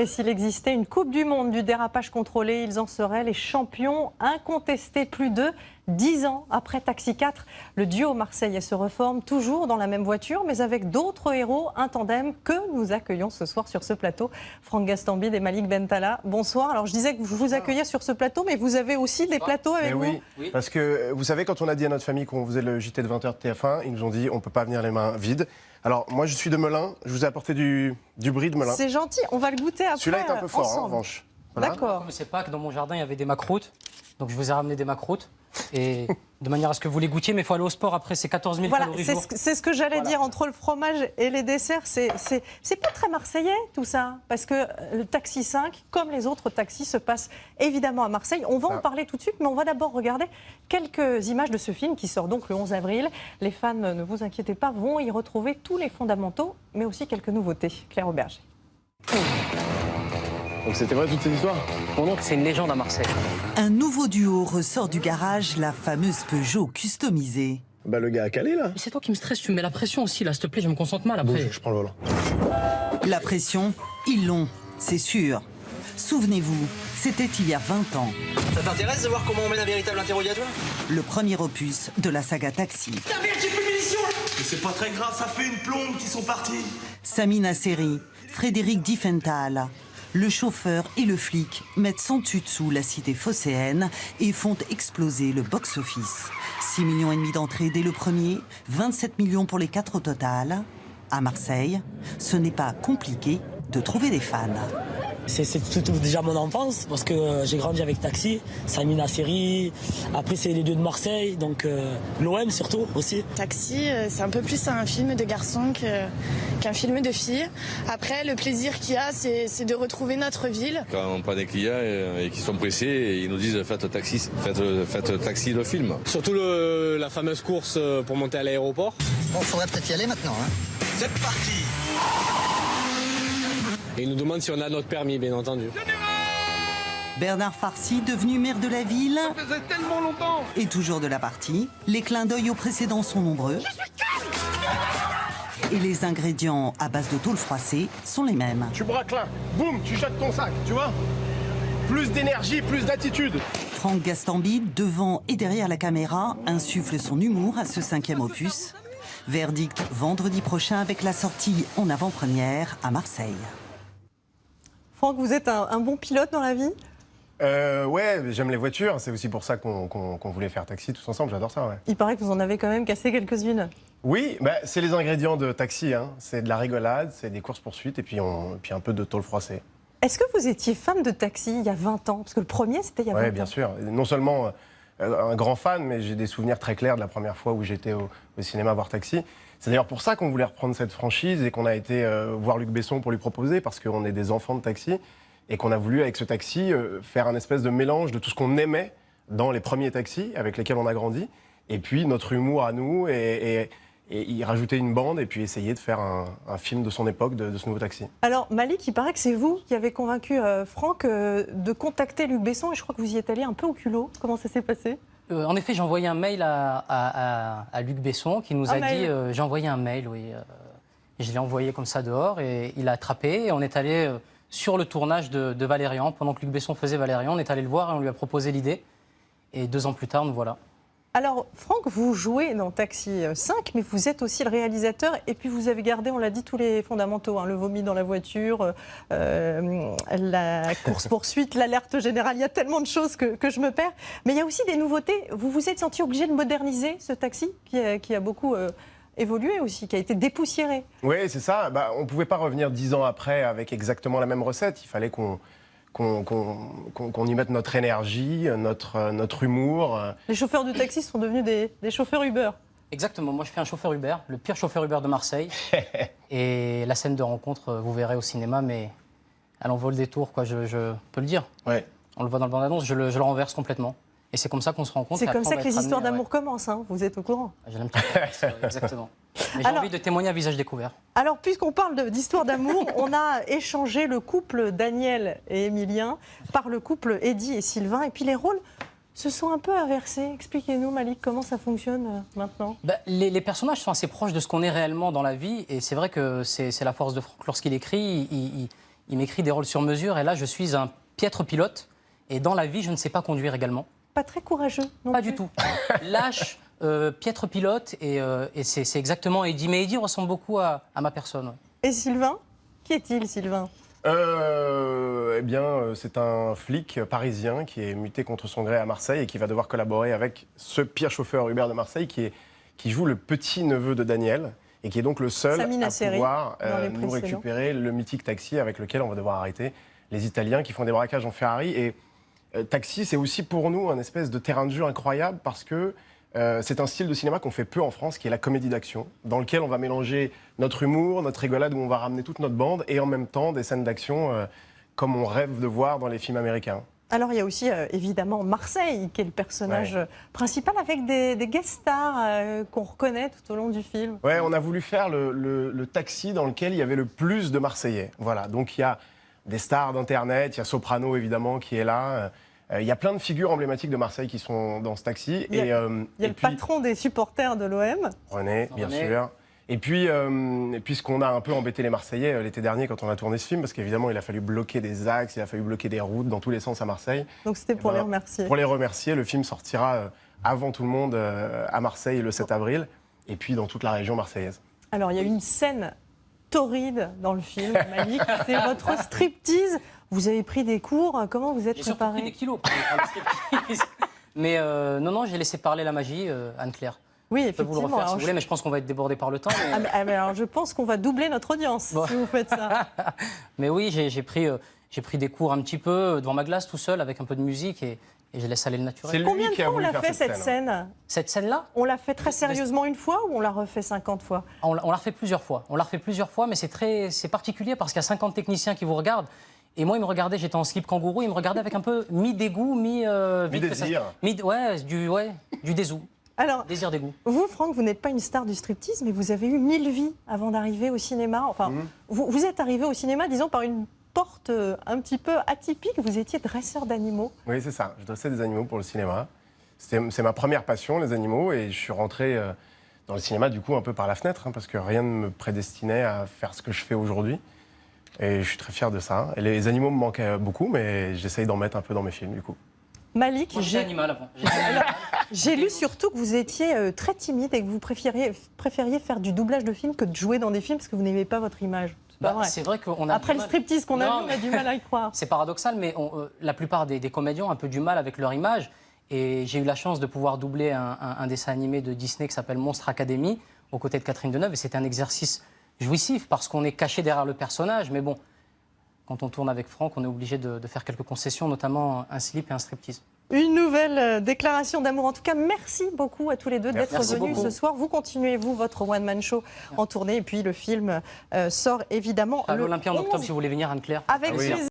Et s'il existait une Coupe du Monde du dérapage contrôlé, ils en seraient les champions incontestés. Plus de 10 ans après Taxi 4, le duo marseillais se reforme toujours dans la même voiture, mais avec d'autres héros, un tandem que nous accueillons ce soir sur ce plateau. Franck Gastambide et Malik Bentala, bonsoir. Alors je disais que je vous accueillais sur ce plateau, mais vous avez aussi des plateaux avec vous. Oui, parce que vous savez, quand on a dit à notre famille qu'on faisait le JT de 20h de TF1, ils nous ont dit on ne peut pas venir les mains vides. Alors moi je suis de Melun, je vous ai apporté du brie de Melun. C'est gentil, on va le goûter après. Celui-là est un peu fort, hein, en revanche. Voilà. D'accord. Je ne sais pas que dans mon jardin il y avait des macroutes, donc je vous ai ramené des macroutes. Et de manière à ce que vous les goûtiez, mais il faut aller au sport après, c'est 14 000 calories jour. C'est ce que j'allais dire, entre le fromage et les desserts, c'est pas très marseillais tout ça, parce que le Taxi 5, comme les autres taxis, se passe évidemment à Marseille. On va en parler tout de suite, mais on va d'abord regarder quelques images de ce film qui sort donc le 11 avril. Les fans, ne vous inquiétez pas, vont y retrouver tous les fondamentaux, mais aussi quelques nouveautés. Claire Auberger. Donc c'était vrai toute cette histoire? Mon oncle, c'est une légende à Marseille. Un nouveau duo ressort du garage, la fameuse Peugeot customisée. Bah le gars a calé là. Mais c'est toi qui me stresse, tu me mets la pression aussi là, s'il te plaît, je me concentre mal après. Bon, je prends le volant. La pression, ils l'ont, c'est sûr. Souvenez-vous, c'était il y a 20 ans. Ça t'intéresse de voir comment on mène un véritable interrogatoire? Le premier opus de la saga Taxi. J'ai plus de munitions là. Mais c'est pas très grave, ça fait une plombe qu'ils sont partis. Sami Nasseri, Frédéric Diffenthal. Le chauffeur et le flic mettent sans dessus dessous la cité phocéenne et font exploser le box-office. 6,5 millions d'entrées dès le premier, 27 millions pour les 4 au total. À Marseille, ce n'est pas compliqué de trouver des fans. C'est déjà mon enfance, parce que j'ai grandi avec Taxi, Sami Nasseri, après c'est les deux de Marseille, donc l'OM surtout aussi. Taxi, c'est un peu plus un film de garçon qu'un film de fille. Après, le plaisir qu'il y a, c'est de retrouver notre ville. Quand on prend des clients et qui sont pressés, ils nous disent faites Taxi le film. Surtout la fameuse course pour monter à l'aéroport. Bon, faudrait peut-être y aller maintenant, hein. C'est parti. Et ils nous demandent si on a notre permis, bien entendu. Bernard Farcy, devenu maire de la ville, Ça faisait tellement longtemps. et toujours de la partie. Les clins d'œil aux précédents sont nombreux. Et les ingrédients à base de tôle froissée sont les mêmes. Tu braques là, boum, tu jettes ton sac, tu vois? Plus d'énergie, plus d'attitude. Franck Gastambide, devant et derrière la caméra, insuffle son humour à ce 5e opus. Verdict vendredi prochain avec la sortie en avant-première à Marseille. Franck, vous êtes un bon pilote dans la vie? Ouais, j'aime les voitures, c'est aussi pour ça qu'on voulait faire Taxi tous ensemble, j'adore ça, ouais. Il paraît que vous en avez quand même cassé quelques-unes. Oui, bah, c'est les ingrédients de Taxi, hein. C'est de la rigolade, c'est des courses-poursuites et puis un peu de tôle froissée. Est-ce que vous étiez fan de Taxi il y a 20 ans? Parce que le premier, c'était il y a 20 ans. Oui, bien sûr. Non seulement un grand fan, mais j'ai des souvenirs très clairs de la première fois où j'étais au cinéma voir Taxi. C'est d'ailleurs pour ça qu'on voulait reprendre cette franchise et qu'on a été voir Luc Besson pour lui proposer, parce qu'on est des enfants de Taxi, et qu'on a voulu, avec ce Taxi, faire un espèce de mélange de tout ce qu'on aimait dans les premiers taxis avec lesquels on a grandi, et puis notre humour à nous, et y rajouter une bande, et puis essayer de faire un film de son époque, de ce nouveau Taxi. Alors, Malik, il paraît que c'est vous qui avez convaincu Franck de contacter Luc Besson, et je crois que vous y êtes allé un peu au culot. Comment ça s'est passé? En effet, j'ai envoyé un mail à Luc Besson qui nous a dit j'ai envoyé un mail, oui. Et je l'ai envoyé comme ça dehors et il a attrapé. Et on est allé sur le tournage de Valérian. Pendant que Luc Besson faisait Valérian, on est allé le voir et on lui a proposé l'idée. Et 2 ans plus tard, nous voilà. Alors, Franck, vous jouez dans Taxi 5, mais vous êtes aussi le réalisateur. Et puis, vous avez gardé, on l'a dit, tous les fondamentaux. Hein, le vomi dans la voiture, la course-poursuite, l'alerte générale. Il y a tellement de choses que je me perds. Mais il y a aussi des nouveautés. Vous vous êtes senti obligé de moderniser ce Taxi qui a beaucoup évolué aussi, qui a été dépoussiéré. Oui, c'est ça. Bah, on ne pouvait pas revenir 10 ans après avec exactement la même recette. Il fallait qu'on y mette notre énergie, notre humour. Les chauffeurs de taxi sont devenus des chauffeurs Uber. Exactement, moi je fais un chauffeur Uber, le pire chauffeur Uber de Marseille. Et la scène de rencontre, vous verrez au cinéma, mais elle en vaut le détour, quoi, je peux le dire. Ouais. On le voit dans le bande-annonce, je le renverse complètement. Et c'est comme ça qu'on se rencontre. C'est comme ça que les histoires d'amour commencent, hein, vous êtes au courant. J'ai un petit peu, exactement. Mais j'ai envie de témoigner à visage découvert. Alors, puisqu'on parle d'histoire d'amour, on a échangé le couple Daniel et Emilien par le couple Eddie et Sylvain. Et puis les rôles se sont un peu inversés. Expliquez-nous, Malik, comment ça fonctionne maintenant? Les personnages sont assez proches de ce qu'on est réellement dans la vie. Et c'est vrai que c'est la force de Franck. Lorsqu'il écrit, il m'écrit des rôles sur mesure. Et là, je suis un piètre pilote. Et dans la vie, je ne sais pas conduire également. Pas très courageux, non Pas plus. du tout. Lâche, piètre pilote. Et c'est exactement Eddie. Mais Eddie ressemble beaucoup à ma personne. Ouais. Et Sylvain? Qui est-il, Sylvain? Eh bien, c'est un flic parisien qui est muté contre son gré à Marseille et qui va devoir collaborer avec ce pire chauffeur Uber de Marseille qui joue le petit-neveu de Daniel et qui est donc le seul Samina à Seri, pouvoir dans les nous précédents. récupérer le mythique taxi avec lequel on va devoir arrêter les Italiens qui font des braquages en Ferrari. Et Taxi, c'est aussi pour nous un espèce de terrain de jeu incroyable parce que c'est un style de cinéma qu'on fait peu en France, qui est la comédie d'action, dans lequel on va mélanger notre humour, notre rigolade, où on va ramener toute notre bande, et en même temps des scènes d'action comme on rêve de voir dans les films américains. Alors, il y a aussi évidemment Marseille, qui est le personnage principal, avec des guest stars qu'on reconnaît tout au long du film. Ouais, on a voulu faire le taxi dans lequel il y avait le plus de Marseillais. Voilà, donc il y a des stars d'Internet, il y a Soprano évidemment qui est là. Il y a plein de figures emblématiques de Marseille qui sont dans ce taxi. Il y a le patron des supporters de l'OM. René, bien sûr. Et puis ce qu'on a un peu embêté les Marseillais l'été dernier quand on a tourné ce film, parce qu'évidemment, il a fallu bloquer des axes, il a fallu bloquer des routes dans tous les sens à Marseille. Donc c'était pour les remercier. Pour les remercier, le film sortira avant tout le monde à Marseille le 7 avril, et puis dans toute la région marseillaise. Alors, il y a une scène torride dans le film, Malik, c'est votre striptease. Vous avez pris des cours, comment vous êtes J'ai surtout préparé? pris des kilos pour faire le striptease. Mais non, j'ai laissé parler la magie, Anne-Claire. Oui, Je peux vous le effectivement. refaire si vous voulez, mais je pense qu'on va être débordé par le temps. Mais... alors, je pense qu'on va doubler notre audience si vous faites ça. Mais oui, j'ai pris des cours un petit peu devant ma glace tout seul avec un peu de musique et je laisse aller le naturel. Combien de fois on l'a fait cette scène? Cette scène-là? On l'a fait très sérieusement une fois ou on l'a refait 50 fois? On l'a refait plusieurs fois. On l'a refait plusieurs fois, mais c'est particulier parce qu'il y a 50 techniciens qui vous regardent. Et moi, ils me regardaient, j'étais en slip kangourou, ils me regardaient avec un peu mi-dégoût, mi-désir. Du dégoût. Alors, désir dégoût. Vous, Franck, vous n'êtes pas une star du striptease, mais vous avez eu 1000 vies avant d'arriver au cinéma. Enfin, vous êtes arrivé au cinéma, disons, par une porte un petit peu atypique. Vous étiez dresseur d'animaux. Oui, c'est ça. Je dressais des animaux pour le cinéma. C'est ma première passion, les animaux, et je suis rentré dans le cinéma, du coup, un peu par la fenêtre, parce que rien ne me prédestinait à faire ce que je fais aujourd'hui. Et je suis très fier de ça. Et les animaux me manquaient beaucoup, mais j'essaye d'en mettre un peu dans mes films, du coup. Malik, j'ai lu surtout que vous étiez très timide et que vous préfériez faire du doublage de films que de jouer dans des films parce que vous n'aimez pas votre image. C'est vrai qu'on a après le striptease qu'on a vu, on a du mal à y croire. C'est paradoxal, mais la plupart des comédiens ont un peu du mal avec leur image. Et j'ai eu la chance de pouvoir doubler un dessin animé de Disney qui s'appelle Monstre Academy, aux côtés de Catherine Deneuve. Et c'était un exercice jouissif parce qu'on est caché derrière le personnage. Mais bon, quand on tourne avec Franck, on est obligé de faire quelques concessions, notamment un slip et un striptease. Une nouvelle déclaration d'amour. En tout cas, merci beaucoup à tous les deux d'être venus ce soir. Vous continuez, votre one-man show en tournée. Et puis le film sort évidemment à l'Olympia en octobre, si vous voulez venir, Anne-Claire. Avec plaisir.